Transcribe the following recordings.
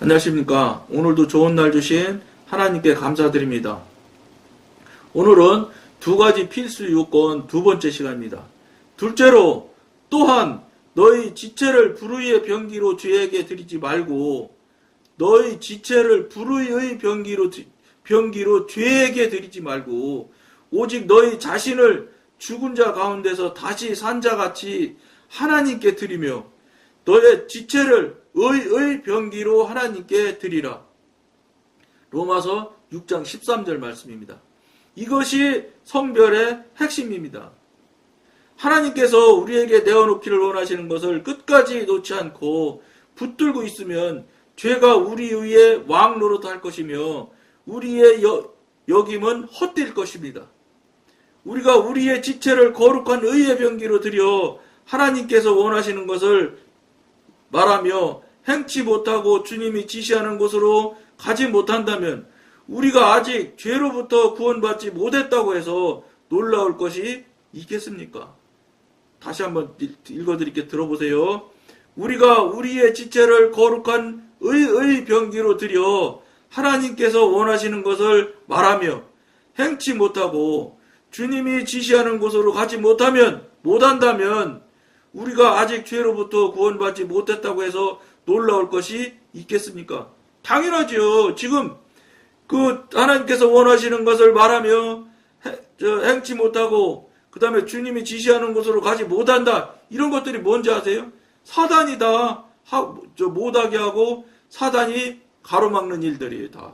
안녕하십니까. 오늘도 좋은 날 주신 하나님께 감사드립니다. 오늘은 두 가지 필수 요건 두 번째 시간입니다. 둘째로, 또한 너희 지체를 불의의 병기로 죄에게 드리지 말고 너희 지체를 불의의 병기로 죄에게 드리지 말고 오직 너희 자신을 죽은 자 가운데서 다시 산 자같이 하나님께 드리며 너의 지체를 의의 병기로 하나님께 드리라. 로마서 6장 13절 말씀입니다. 이것이 성별의 핵심입니다. 하나님께서 우리에게 내어놓기를 원하시는 것을 끝까지 놓지 않고 붙들고 있으면 죄가 우리 위에 왕노릇할 것이며 우리의 여김은 헛될 것입니다. 우리가 우리의 지체를 거룩한 의의 병기로 드려 하나님께서 원하시는 것을 말하며 행치 못하고 주님이 지시하는 곳으로 가지 못한다면 우리가 아직 죄로부터 구원받지 못했다고 해서 놀라울 것이 있겠습니까? 다시 한번 읽어드릴게 들어보세요. 우리가 우리의 지체를 거룩한 의의 병기로 드려 하나님께서 원하시는 것을 말하며 행치 못하고 주님이 지시하는 곳으로 가지 못한다면 우리가 아직 죄로부터 구원받지 못했다고 해서 놀라울 것이 있겠습니까? 당연하죠. 지금 하나님께서 원하시는 것을 말하며 행치 못하고 그 다음에 주님이 지시하는 곳으로 가지 못한다. 이런 것들이 뭔지 아세요? 사단이 다 못하게 하고 사단이 가로막는 일들이에요. 다.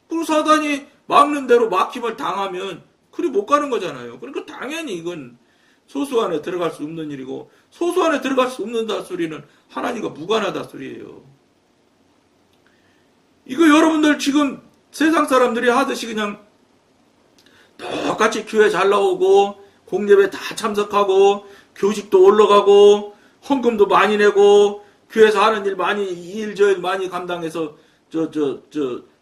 그 사단이 막는 대로 막힘을 당하면 그리 못 가는 거잖아요. 그러니까 당연히 이건 소수 안에 들어갈 수 없는 일이고 소수 안에 들어갈 수 없는다 소리는 하나님과 무관하다 소리예요. 이거 여러분들 지금 세상 사람들이 하듯이 그냥 똑같이 교회 잘 나오고 공예배 다 참석하고 교직도 올라가고 헌금도 많이 내고 교회에서 하는 일 저 일 많이 감당해서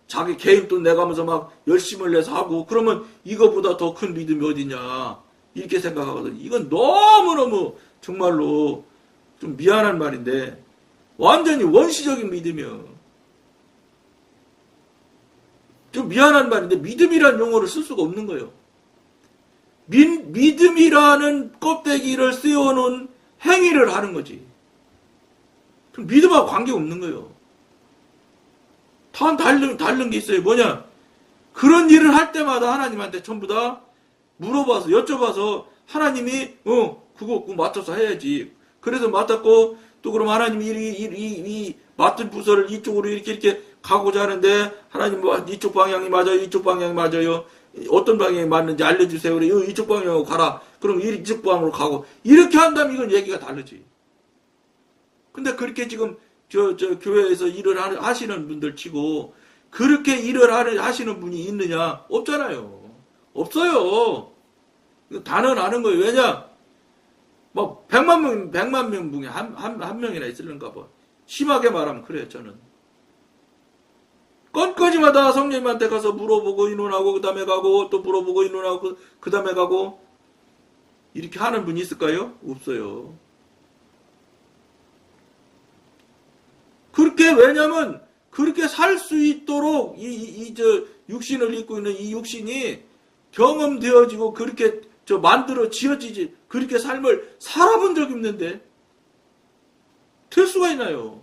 자기 개인 돈 내가면서 막 열심을 내서 하고 그러면 이거보다 더 큰 믿음이 어디냐 이렇게 생각하거든요. 이건 너무너무 정말로 좀 미안한 말인데 완전히 원시적인 믿음이요. 좀 미안한 말인데 믿음이란 용어를 쓸 수가 없는 거예요. 믿음이라는 껍데기를 씌워놓은 행위를 하는 거지. 믿음하고 관계가 없는 거예요. 다 다른 게 있어요. 뭐냐? 그런 일을 할 때마다 하나님한테 전부 다 물어봐서 여쭤봐서 하나님이 그거 맡아서 해야지. 그래서 맡았고 또 그럼 하나님이 이 맡은 부서를 이쪽으로 이렇게 가고자 하는데 하나님 이쪽 방향이 맞아요. 이쪽 방향이 맞아요. 어떤 방향이 맞는지 알려주세요. 그래 이쪽 방향으로 가라. 그럼 이쪽 방향으로 가고 이렇게 한다면 이건 얘기가 다르지. 근데 그렇게 지금 교회에서 일을 하시는 분들 치고 그렇게 일을 하시는 분이 있느냐? 없잖아요. 없어요. 다는 아는 거예요. 왜냐? 뭐 100만 명 중에 한 명이나 있을런가 봐. 심하게 말하면 그래요. 저는. 건거지마다 성령님한테 가서 물어보고 의논하고 그 다음에 가고 또 물어보고 의논하고 그 다음에 가고 이렇게 하는 분이 있을까요? 없어요. 그렇게 왜냐면 그렇게 살 수 있도록 육신을 입고 있는 이 육신이 경험되어지고 그렇게 만들어 지어지지 그렇게 삶을 살아본 적이 없는데 될 수가 있나요?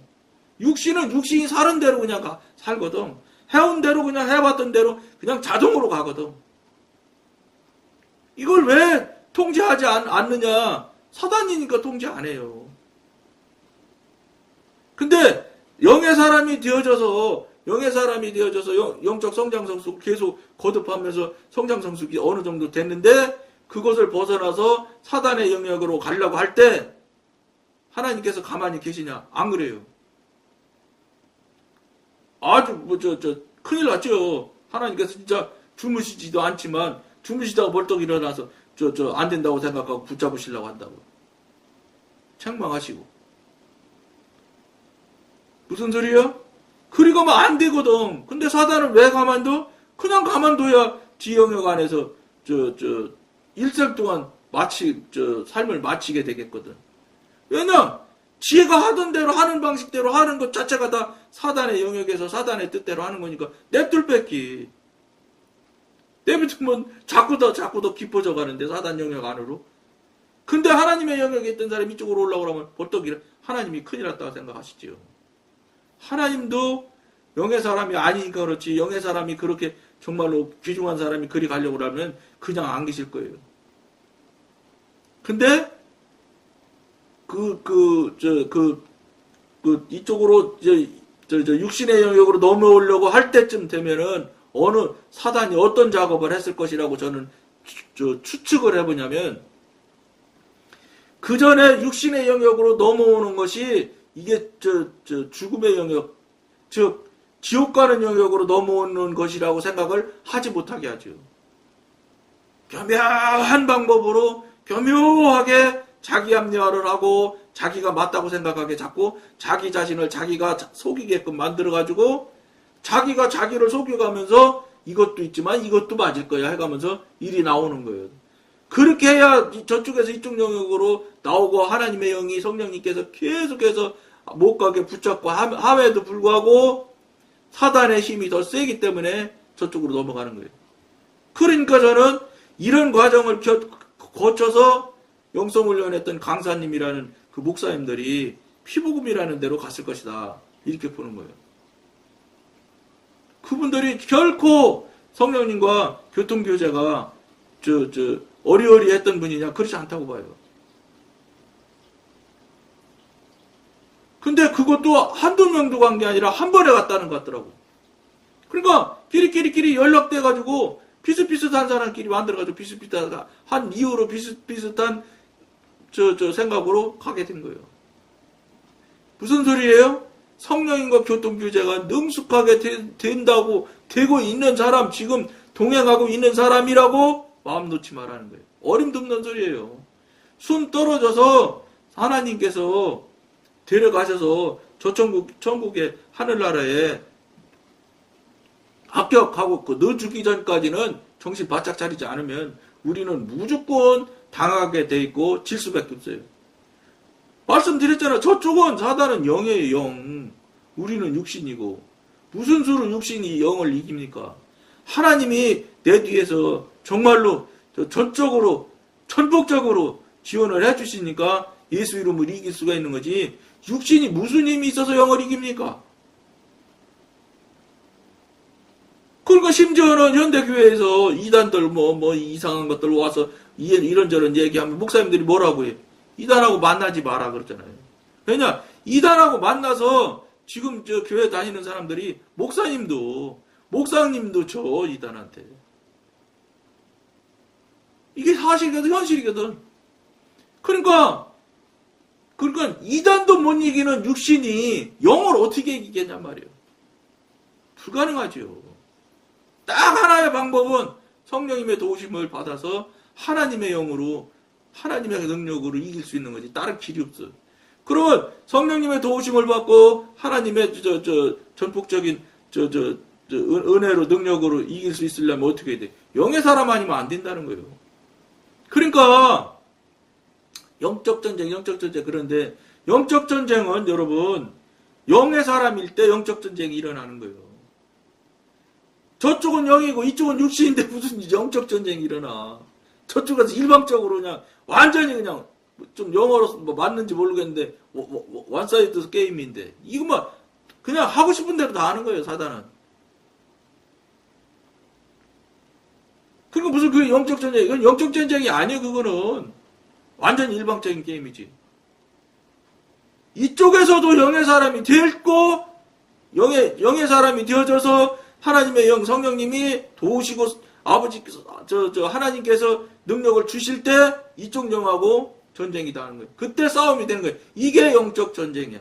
육신이 사는 대로 그냥 살거든. 해온 대로 그냥 해봤던 대로 그냥 자동으로 가거든. 이걸 왜 통제하지 않느냐? 사단이니까 통제 안 해요. 근데 영의 사람이 되어져서 영적 성장 성숙 계속 거듭하면서 성장 성숙이 어느 정도 됐는데 그것을 벗어나서 사단의 영역으로 가려고 할 때 하나님께서 가만히 계시냐? 안 그래요. 아주 큰일 났죠. 하나님께서 진짜 주무시지도 않지만 주무시다가 벌떡 일어나서 안 된다고 생각하고 붙잡으시려고 한다고. 책망하시고. 무슨 소리야? 그리 가면 안 되거든. 근데 사단은 왜 가만둬? 그냥 가만둬야 지 영역 안에서 일생 동안 삶을 마치게 되겠거든. 왜냐? 지가 하던 대로 하는 방식대로 하는 것 자체가 다 사단의 영역에서 사단의 뜻대로 하는 거니까 냅둘 뺏기. 내비두면 자꾸 더 깊어져 가는데 사단 영역 안으로. 근데 하나님의 영역에 있던 사람이 이쪽으로 올라오라면 벌떡 하나님이 큰일 났다고 생각하시지요. 하나님도 영의 사람이 아니니까 그렇지 영의 사람이 그렇게 정말로 귀중한 사람이 그리 가려고 하면 그냥 안 계실 거예요. 근데 이쪽으로 육신의 영역으로 넘어오려고 할 때쯤 되면은 어느 사단이 어떤 작업을 했을 것이라고 저는 추측을 해보냐면 그 전에 육신의 영역으로 넘어오는 것이 이게 죽음의 영역, 즉 지옥 가는 영역으로 넘어오는 것이라고 생각을 하지 못하게 하죠. 교묘한 방법으로 교묘하게 자기 합리화를 하고 자기가 맞다고 생각하게 자꾸 자기 자신을 자기가 속이게끔 만들어가지고 자기가 자기를 속여가면서 이것도 있지만 이것도 맞을 거야 해가면서 일이 나오는 거예요. 그렇게 해야 저쪽에서 이쪽 영역으로 나오고 하나님의 영이 성령님께서 계속해서 못 가게 붙잡고 함에도 불구하고 사단의 힘이 더 세기 때문에 저쪽으로 넘어가는 거예요. 그러니까 저는 이런 과정을 거쳐서 영성훈련했던 강사님이라는 그 목사님들이 피복음이라는 데로 갔을 것이다. 이렇게 보는 거예요. 그분들이 결코 성령님과 교통교제가 어리어리했던 분이냐? 그렇지 않다고 봐요. 근데 그것도 한두 명도 간 게 아니라 한 번에 갔다는 것 같더라고. 그러니까 끼리끼리 연락돼가지고 비슷비슷한 사람끼리 만들어가지고 비슷비슷한 이유로 비슷비슷한 생각으로 가게 된 거예요. 무슨 소리예요? 성령님과 교통규제가 능숙하게 된다고 되고 있는 사람, 지금 동행하고 있는 사람이라고 마음 놓지 말라는 거예요. 어림도 없는 소리예요. 숨 떨어져서 하나님께서 데려가셔서 저 천국의 하늘나라에 합격하고 너 죽기 전까지는 정신 바짝 차리지 않으면 우리는 무조건 당하게 돼 있고 질 수밖에 없어요. 말씀드렸잖아요. 저쪽은 사단은 영이에요. 영. 우리는 육신이고 무슨 수로 육신이 영을 이깁니까? 하나님이 내 뒤에서 정말로 전적으로 천복적으로 지원을 해주시니까 예수 이름을 이길 수가 있는 거지 육신이 무슨 힘이 있어서 영을 이깁니까? 그러니까 심지어는 현대교회에서 이단들 뭐 이상한 것들 와서 이런저런 얘기하면 목사님들이 뭐라고 해요? 이단하고 만나지 마라 그러잖아요. 왜냐? 이단하고 만나서 지금 교회 다니는 사람들이 목사님도 저 이단한테. 이게 사실이거든 현실이거든. 그러니까 이단도 못 이기는 육신이 영을 어떻게 이기겠냔 말이에요. 불가능하죠. 딱 하나의 방법은 성령님의 도우심을 받아서 하나님의 영으로 하나님의 능력으로 이길 수 있는 거지. 다른 길이 없어. 그러면 성령님의 도우심을 받고 하나님의 전폭적인 은혜로 능력으로 이길 수 있으려면 어떻게 해야 돼? 영의 사람 아니면 안 된다는 거예요. 그러니까 영적 전쟁. 그런데 영적 전쟁은 여러분 영의 사람일 때 영적 전쟁이 일어나는 거예요. 저쪽은 영이고 이쪽은 육신인데 무슨 영적 전쟁이 일어나. 저쪽에서 일방적으로 그냥 완전히 그냥 좀 영어로 뭐 맞는지 모르겠는데 원사이드 게임인데 이거만 그냥 하고 싶은 대로 다 하는 거예요. 사단은. 그러니까 무슨 그 영적 전쟁, 이건 영적 전쟁이 아니에요. 그거는 완전히 일방적인 게임이지. 이쪽에서도 영의 사람이 되고 영의 사람이 되어져서 하나님의 영 성령님이 도우시고 아버지께서 하나님께서 능력을 주실 때 이쪽 영하고 전쟁이다 하는 거예요. 그때 싸움이 되는 거예요. 이게 영적 전쟁이야.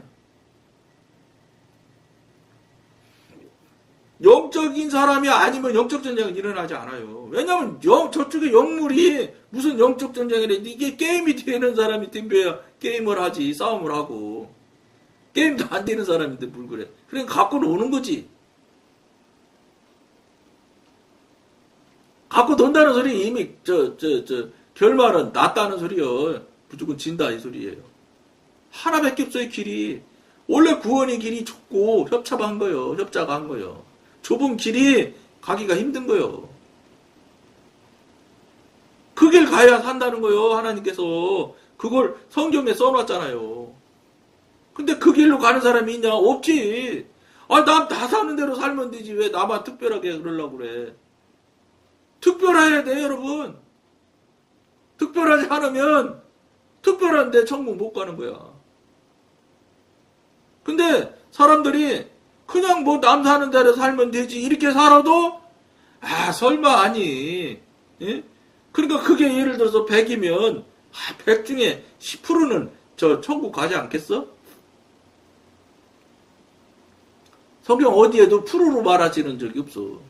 영적인 사람이 아니면 영적 전쟁은 일어나지 않아요. 왜냐하면 저쪽에 영물이 무슨 영적 전쟁이래. 이게 게임이 되는 사람이 덤벼야 게임을 하지. 싸움을 하고. 게임도 안 되는 사람인데 뭘 그래. 그러니까 갖고 노는 거지. 갖고 논다는 소리 이미 결말은 났다는 소리요. 무조건 진다 이 소리예요. 하나밖에 없어요, 길이. 원래 구원의 길이 좁고 협착한 거요. 협착한 거요. 좁은 길이 가기가 힘든 거요. 그 길 가야 산다는 거요. 하나님께서 그걸 성경에 써놨잖아요. 근데 그 길로 가는 사람이 있냐? 없지. 아, 다 사는 대로 살면 되지. 왜 나만 특별하게 그러려고 그래. 특별해야 돼, 여러분. 특별하지 않으면 특별한데 천국 못 가는 거야. 근데 사람들이 그냥 뭐 남 사는 대로 살면 되지 이렇게 살아도 설마 아니. 예? 그러니까 그게 예를 들어서 100이면 100 중에 10%는 저 천국 가지 않겠어? 성경 어디에도 프로로 말하지는 적이 없어.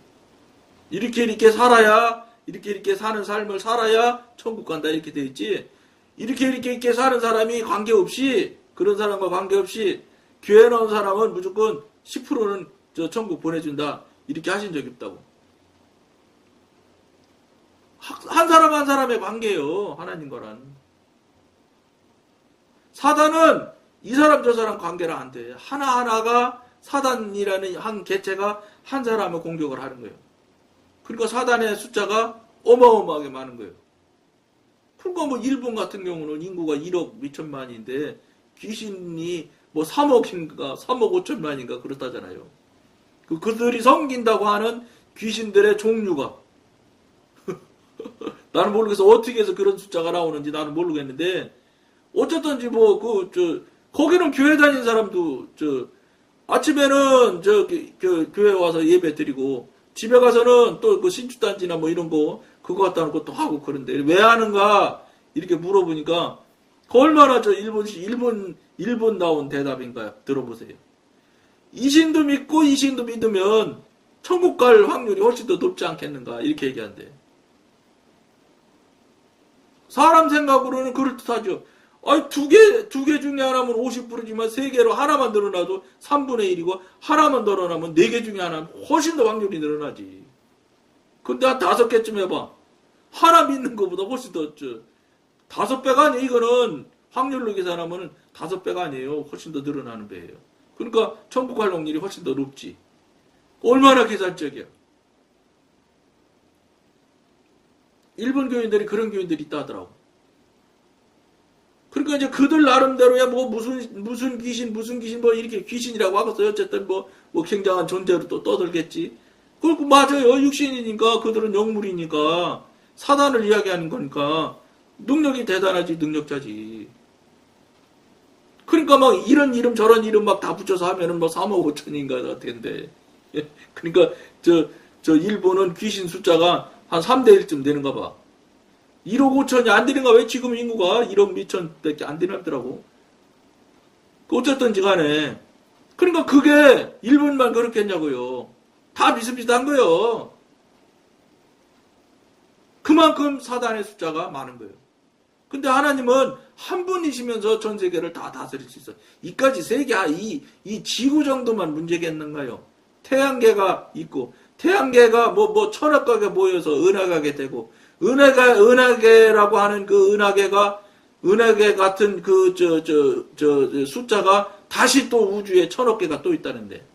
이렇게 살아야 이렇게 사는 삶을 살아야 천국 간다 이렇게 돼 있지. 이렇게 사는 사람이 관계없이 그런 사람과 관계없이 교회 나온 사람은 무조건 10%는 저 천국 보내준다 이렇게 하신 적이 없다고. 한 사람 한 사람의 관계예요. 하나님과는. 사단은 이 사람 저 사람 관계라 안 돼. 하나하나가 사단이라는 한 개체가 한 사람을 공격을 하는 거예요. 그러니까 사단의 숫자가 어마어마하게 많은 거예요. 그러니까 뭐 일본 같은 경우는 인구가 1억 2천만인데 귀신이 뭐 3억인가 3억 5천만인가 그렇다잖아요. 그들이 섬긴다고 하는 귀신들의 종류가 나는 모르겠어. 어떻게 해서 그런 숫자가 나오는지 나는 모르겠는데 어쨌든지 뭐 거기는 교회 다니는 사람도 아침에는 교회 와서 예배 드리고 집에 가서는 또 그 신주단지나 뭐 이런 거 그거 갖다 놓고 또 하고 그런데 왜 하는가 이렇게 물어보니까 그 얼마나 일본 나온 대답인가요? 들어보세요. 이신도 믿고 이신도 믿으면 천국 갈 확률이 훨씬 더 높지 않겠는가 이렇게 얘기한대. 사람 생각으로는 그럴듯하죠. 아니 두 개 중에 하나면 50%지만 세 개로 하나만 늘어나도 3분의 1이고 하나만 늘어나면 4개 중에 하나면 훨씬 더 확률이 늘어나지. 근데 한 5개쯤 해봐. 하나 믿는 것보다 훨씬 더 5배가 아니에요. 이거는 확률로 계산하면 5배가 아니에요. 훨씬 더 늘어나는 배예요. 그러니까 천국 갈 확률이 훨씬 더 높지. 얼마나 계산적이야. 일본 교인들이 그런 교인들이 있다 하더라고. 그러니까 이제 그들 나름대로야 뭐 무슨 귀신 뭐 이렇게 귀신이라고 하겠어요. 어쨌든 뭐 굉장한 존재로 또 떠들겠지. 그리고 맞아요. 육신이니까 그들은 영물이니까 사단을 이야기하는 거니까 능력이 대단하지 능력자지. 그러니까 막 이런 이름 저런 이름 막 다 붙여서 하면은 뭐 3억 5천인가 된대. 그러니까 저 일본은 귀신 숫자가 한 3대 1쯤 되는가 봐. 1억 5천이 안 되는가? 왜 지금 인구가 1억 미천밖에 안 되더라고. 어쨌든지 간에. 그러니까 그게 일본만 그렇겠냐고요. 다 비슷비슷한 거예요. 그만큼 사단의 숫자가 많은 거예요. 근데 하나님은 한 분이시면서 전 세계를 다 다스릴 수 있어요. 이까지 세계, 이 지구 정도만 문제겠는가요? 태양계가 있고, 태양계가 천억 가게 모여서 은하계가 되고, 은하계라고 하는 그 은하계 같은 숫자가 다시 또 우주에 1000억 개가 또 있다는데.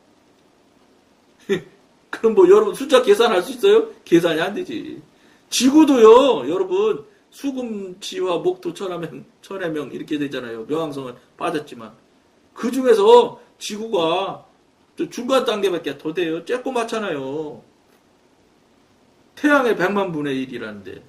그럼 뭐 여러분 숫자 계산할 수 있어요? 계산이 안 되지. 지구도요, 여러분, 수금치와 목토 천해명 이렇게 되잖아요. 명왕성은 빠졌지만. 그 중에서 지구가 중간 단계밖에 더 돼요. 쬐꼬맣잖아요. 태양의 100만 분의 1이라는데.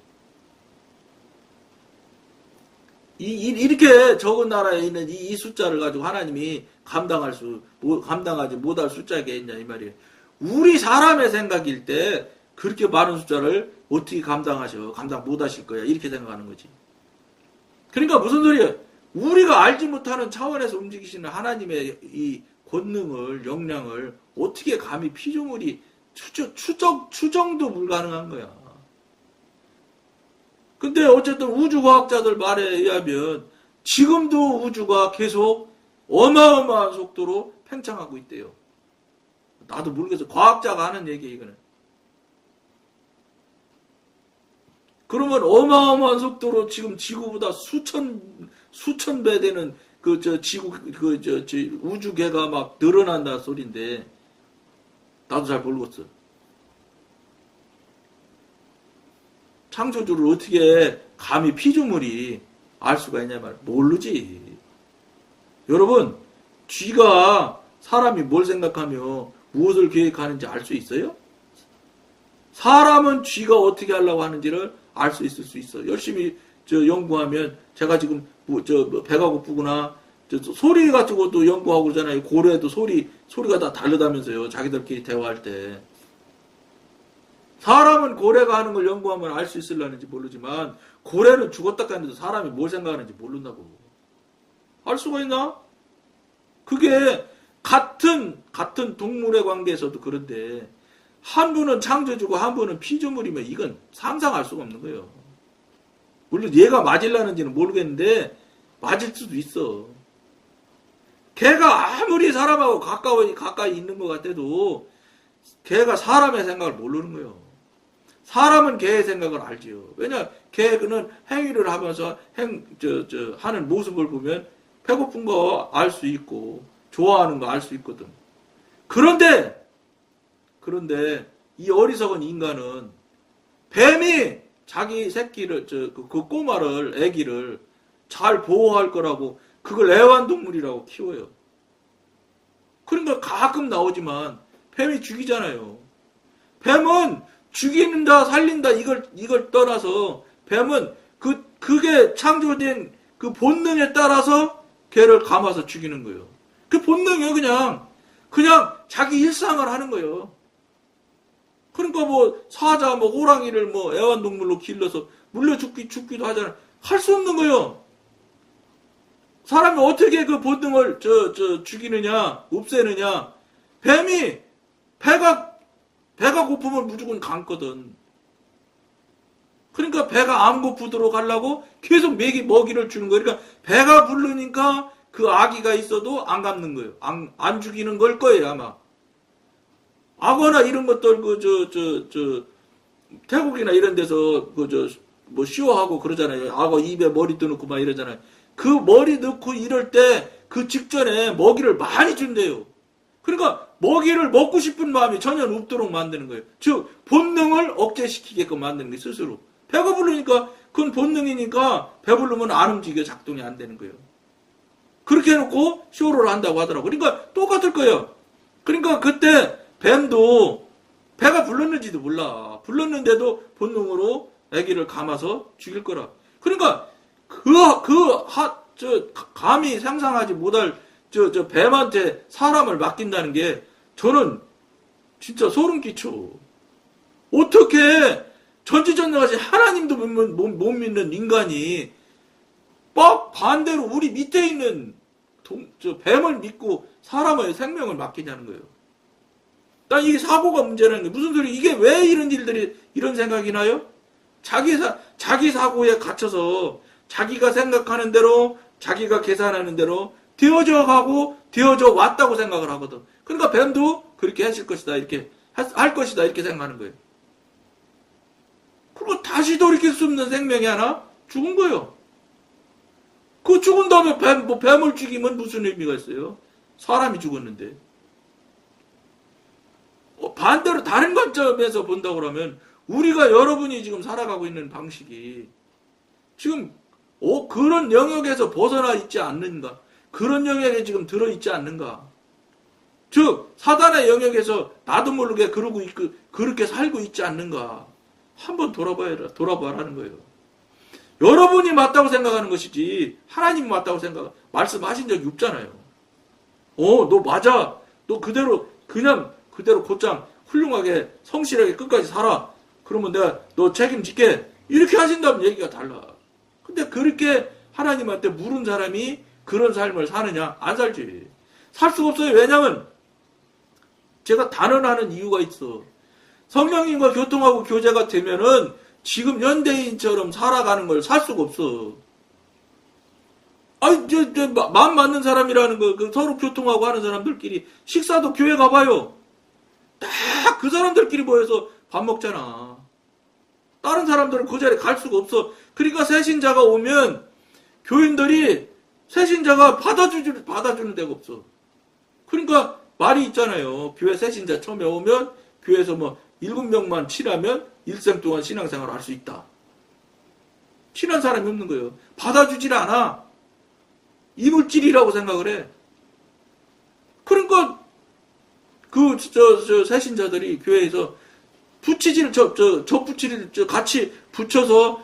이렇게 적은 나라에 있는 이 숫자를 가지고 하나님이 감당하지 못할 숫자겠냐, 이 말이에요. 우리 사람의 생각일 때 그렇게 많은 숫자를 어떻게 감당 못 하실 거야. 이렇게 생각하는 거지. 그러니까 무슨 소리야. 우리가 알지 못하는 차원에서 움직이시는 하나님의 이 권능을, 역량을 어떻게 감히 피조물이 추정도 불가능한 거야. 근데 어쨌든 우주과학자들 말에 의하면 지금도 우주가 계속 어마어마한 속도로 팽창하고 있대요. 나도 모르겠어. 과학자가 하는 얘기야, 이거는. 그러면 어마어마한 속도로 지금 지구보다 수천 배 되는 지구, 우주계가 막 늘어난다는 소린데, 나도 잘 모르겠어. 창조주를 어떻게 감히 피조물이 알 수가 있냐 말 모르지. 여러분, 쥐가 사람이 뭘 생각하며 무엇을 계획하는지 알 수 있어요? 사람은 쥐가 어떻게 하려고 하는지를 알 수 있을 수 있어. 열심히 연구하면 제가 지금 배가 고프구나. 소리 가지고도 연구하고 그러잖아요. 고래도 소리가 다 다르다면서요. 자기들끼리 대화할 때. 사람은 고래가 하는 걸 연구하면 알 수 있을라는지 모르지만 고래는 죽었다 까는데도 사람이 뭘 생각하는지 모른다고. 알 수가 있나? 그게 같은 동물의 관계에서도 그런데 한 분은 창조주고 한 분은 피조물이면 이건 상상할 수가 없는 거예요. 물론 얘가 맞을라는지는 모르겠는데 맞을 수도 있어. 걔가 아무리 사람하고 가까이 있는 것 같아도 걔가 사람의 생각을 모르는 거예요. 사람은 걔의 생각을 알지요. 왜냐, 걔는 행위를 하면서 하는 모습을 보면 배고픈 거 알 수 있고, 좋아하는 거 알 수 있거든. 그런데, 이 어리석은 인간은 뱀이 자기 새끼를, 그 꼬마를, 애기를 잘 보호할 거라고 그걸 애완동물이라고 키워요. 그러니까 가끔 나오지만 뱀이 죽이잖아요. 뱀은 죽이는다, 살린다, 이걸 떠나서 뱀은 그게 창조된 그 본능에 따라서 걔를 감아서 죽이는 거예요. 그 본능이요, 그냥 자기 일상을 하는 거예요. 그러니까 사자, 호랑이를 애완동물로 길러서 물려 죽기도 하잖아요. 할 수 없는 거예요. 사람이 어떻게 그 본능을 죽이느냐, 없애느냐. 뱀이 배가 고프면 무조건 감거든. 그러니까 배가 안 고프도록 하려고 계속 먹이를 주는 거예요. 그러니까 배가 부르니까 그 아기가 있어도 안 감는 거예요. 안 죽이는 걸 거예요, 아마. 악어나 이런 것들, 태국이나 이런 데서, 쇼하고 그러잖아요. 악어 입에 머리 떠놓고 막 이러잖아요. 그 머리 넣고 이럴 때 그 직전에 먹이를 많이 준대요. 그러니까 먹이를 먹고 싶은 마음이 전혀 없도록 만드는 거예요. 즉 본능을 억제시키게끔 만드는 거예요. 스스로. 배가 부르니까 그건 본능이니까 배부르면 안 움직여 작동이 안 되는 거예요. 그렇게 해놓고 쇼를 한다고 하더라고요. 그러니까 똑같을 거예요. 그러니까 그때 뱀도 배가 불렀는지도 몰라. 불렀는데도 본능으로 아기를 감아서 죽일 거라. 그러니까 감히 상상하지 못할 뱀한테 사람을 맡긴다는 게 저는 진짜 소름 끼쳐. 어떻게 전지전능하신 하나님도 못 믿는 인간이 막 반대로 우리 밑에 있는 뱀을 믿고 사람의 생명을 맡기냐는 거예요. 난 이게 사고가 문제라는 거예요. 무슨 소리, 이게 왜 이런 일들이, 이런 생각이 나요? 자기 사고에 갇혀서 자기가 생각하는 대로, 자기가 계산하는 대로 되어져 가고 되어져 왔다고 생각을 하거든. 그러니까 뱀도 그렇게 했을 것이다, 이렇게 할 것이다, 이렇게 생각하는 거예요. 그리고 다시 돌이킬 수 없는 생명이 하나 죽은 거예요. 그 죽은 다음에 뱀을 죽이면 무슨 의미가 있어요? 사람이 죽었는데. 반대로 다른 관점에서 본다고 그러면 우리가 여러분이 지금 살아가고 있는 방식이 지금 그런 영역에서 벗어나 있지 않는가? 그런 영역에 지금 들어있지 않는가? 즉 사단의 영역에서 나도 모르게 그러고 있고 그렇게 살고 있지 않는가? 한번 돌아봐라는 거예요. 여러분이 맞다고 생각하는 것이지 하나님이 맞다고 말씀하신 적이 없잖아요. 너 맞아. 너 그대로 곧장 훌륭하게 성실하게 끝까지 살아. 그러면 내가 너 책임질게. 이렇게 하신다면 얘기가 달라. 근데 그렇게 하나님한테 물은 사람이 그런 삶을 사느냐? 안 살지. 살 수가 없어요. 왜냐면 제가 단언하는 이유가 있어. 성령님과 교통하고 교제가 되면은 지금 현대인처럼 살아가는 걸 살 수가 없어. 아니, 마음 맞는 사람이라는 거, 서로 교통하고 하는 사람들끼리 식사도 교회 가봐요. 딱 그 사람들끼리 모여서 밥 먹잖아. 다른 사람들은 그 자리에 갈 수가 없어. 그러니까 새신자가 오면 교인들이 새신자가 받아주는 데가 없어. 그러니까 말이 있잖아요. 교회 새신자 처음에 오면 교회에서 뭐 7명만 친하면 일생 동안 신앙생활을 할 수 있다. 친한 사람이 없는 거예요. 받아주질 않아. 이물질이라고 생각을 해. 그러니까 새신자들이 교회에서 붙이지를 붙이를 같이 붙여서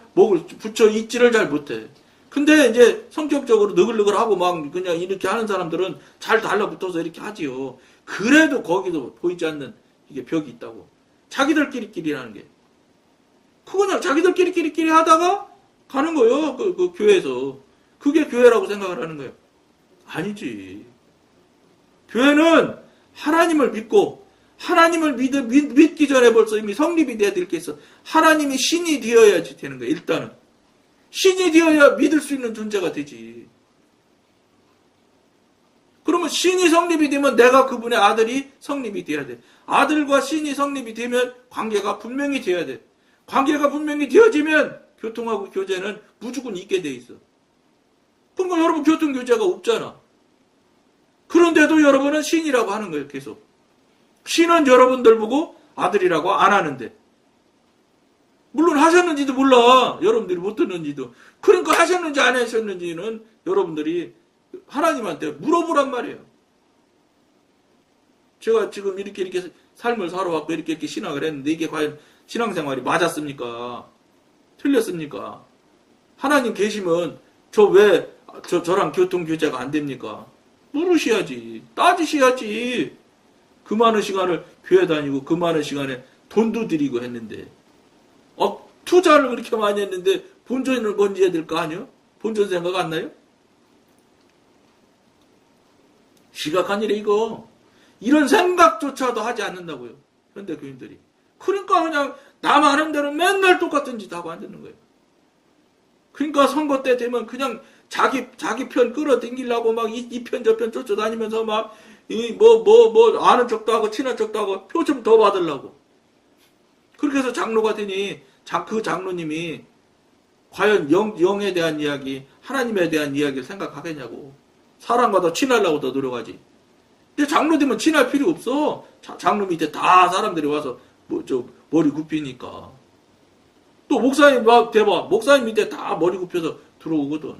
붙여 있지를 잘 못해. 근데 이제 성격적으로 너글너글하고 막 그냥 이렇게 하는 사람들은 잘 달라붙어서 이렇게 하지요. 그래도 거기도 보이지 않는 이게 벽이 있다고. 자기들끼리라는 게. 그냥 자기들끼리 하다가 가는 거예요. 그 교회에서. 그게 교회라고 생각을 하는 거예요. 아니지. 교회는 하나님을 믿고 하나님을 믿기 전에 벌써 이미 성립이 돼야 될 게 있어. 하나님이 신이 되어야지 되는 거예요. 일단은. 신이 되어야 믿을 수 있는 존재가 되지. 그러면 신이 성립이 되면 내가 그분의 아들이 성립이 돼야 돼. 아들과 신이 성립이 되면 관계가 분명히 돼야 돼. 관계가 분명히 되어지면 교통하고 교제는 무조건 있게 돼 있어. 그러니까 여러분 교통교제가 없잖아. 그런데도 여러분은 신이라고 하는 거예요. 계속. 신은 여러분들 보고 아들이라고 안 하는데. 물론 하셨는지도 몰라. 여러분들이 못 듣는지도. 그러니까 하셨는지 안 하셨는지는 여러분들이 하나님한테 물어보란 말이에요. 제가 지금 이렇게 삶을 살아왔고 이렇게 신앙을 했는데 이게 과연 신앙생활이 맞았습니까? 틀렸습니까? 하나님 계시면 저랑 교통교제가 안 됩니까? 물으셔야지. 따지셔야지. 그 많은 시간을 교회 다니고 그 많은 시간에 돈도 들이고 했는데 투자를 그렇게 많이 했는데 본전을 건져야 될 거 아니에요? 본전 생각 안 나요? 심각한 일이 이거. 이런 생각조차도 하지 않는다고요. 현대 교인들이. 그러니까 그냥 남 하는 대로 맨날 똑같은 짓 하고 앉는 거예요. 그러니까 선거 때 되면 그냥 자기 편 끌어당기려고 막 이 편 저 편 쫓아다니면서 막 아는 척도 하고 친한 척도 하고 표 좀 더 받으려고. 그렇게 해서 장로가 되니 그 장로님이 과연 영에 대한 이야기, 하나님에 대한 이야기를 생각하겠냐고. 사람과 더 친하려고 더 노력하지. 근데 장로 되면 친할 필요 없어. 장로 밑에 다 사람들이 와서 머리 굽히니까. 또 목사님 대박. 목사님 밑에 다 머리 굽혀서 들어오거든.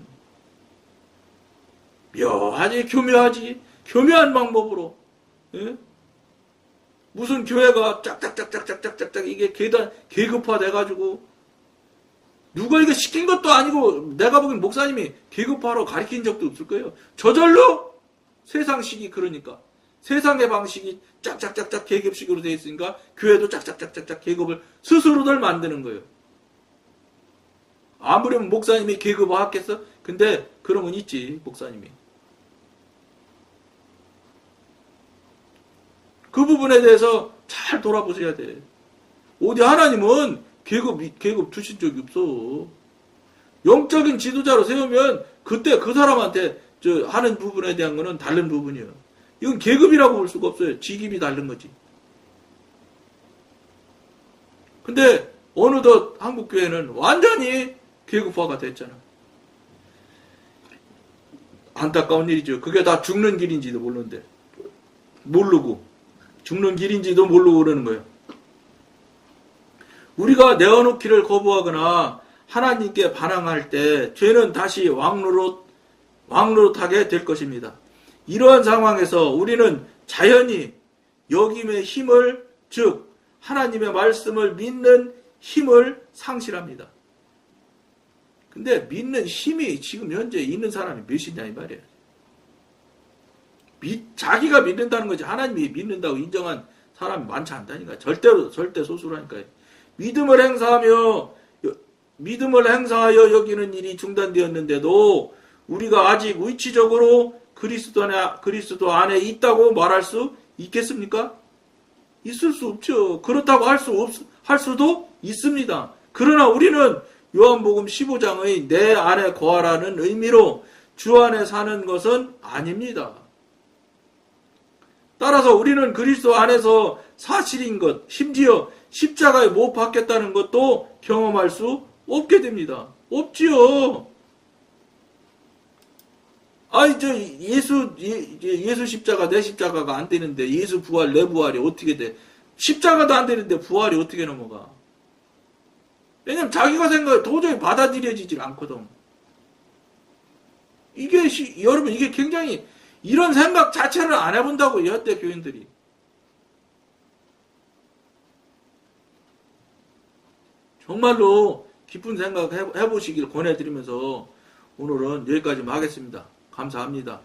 묘하지, 교묘하지. 교묘한 방법으로. 예? 무슨 교회가 짝짝짝짝짝짝짝 이게 계급화 돼가지고 누가 이거 시킨 것도 아니고 내가 보기엔 목사님이 계급화로 가르친 적도 없을 거예요. 저절로 세상식이 그러니까 세상의 방식이 짝짝짝짝 계급식으로 되어 있으니까 교회도 짝짝짝짝짝 계급을 스스로들 만드는 거예요. 아무렴 목사님이 계급화 했겠어? 근데 그런 건 있지 목사님이. 그 부분에 대해서 잘 돌아보셔야 돼. 어디 하나님은 계급 두신 적이 없어. 영적인 지도자로 세우면 그때 그 사람한테 하는 부분에 대한 거는 다른 부분이에요. 이건 계급이라고 볼 수가 없어요. 직업이 다른 거지. 근데 어느덧 한국교회는 완전히 계급화가 됐잖아. 안타까운 일이죠. 그게 다 죽는 길인지도 모르고 죽는 길인지도 모르고 그러는 거예요. 우리가 내어놓기를 거부하거나 하나님께 반항할 때 죄는 다시 왕노릇하게 될 것입니다. 이러한 상황에서 우리는 자연히 여김의 힘을, 즉 하나님의 말씀을 믿는 힘을 상실합니다. 근데 믿는 힘이 지금 현재 있는 사람이 몇이냐 이 말이에요. 자기가 믿는다는 거지 하나님이 믿는다고 인정한 사람이 많지 않다니까. 절대 소수라니까요. 믿음을 행사하여 여기는 일이 중단되었는데도 우리가 아직 의치적으로 그리스도 안에 있다고 말할 수 있겠습니까? 있을 수 없죠. 그렇다고 할 수도 있습니다. 그러나 우리는 요한복음 15장의 내 안에 거하라는 의미로 주 안에 사는 것은 아닙니다. 따라서 우리는 그리스도 안에서 사실인 것, 심지어 십자가에 못 박혔다는 것도 경험할 수 없게 됩니다. 없지요. 아이, 예수 십자가, 내 십자가가 안 되는데, 예수 부활, 내 부활이 어떻게 돼? 십자가도 안 되는데, 부활이 어떻게 넘어가? 왜냐면 자기가 도저히 받아들여지질 않거든. 여러분, 이게 굉장히, 이런 생각 자체를 안 해본다고, 여태 교인들이. 정말로 깊은 생각 해보시길 권해드리면서 오늘은 여기까지 하겠습니다. 감사합니다.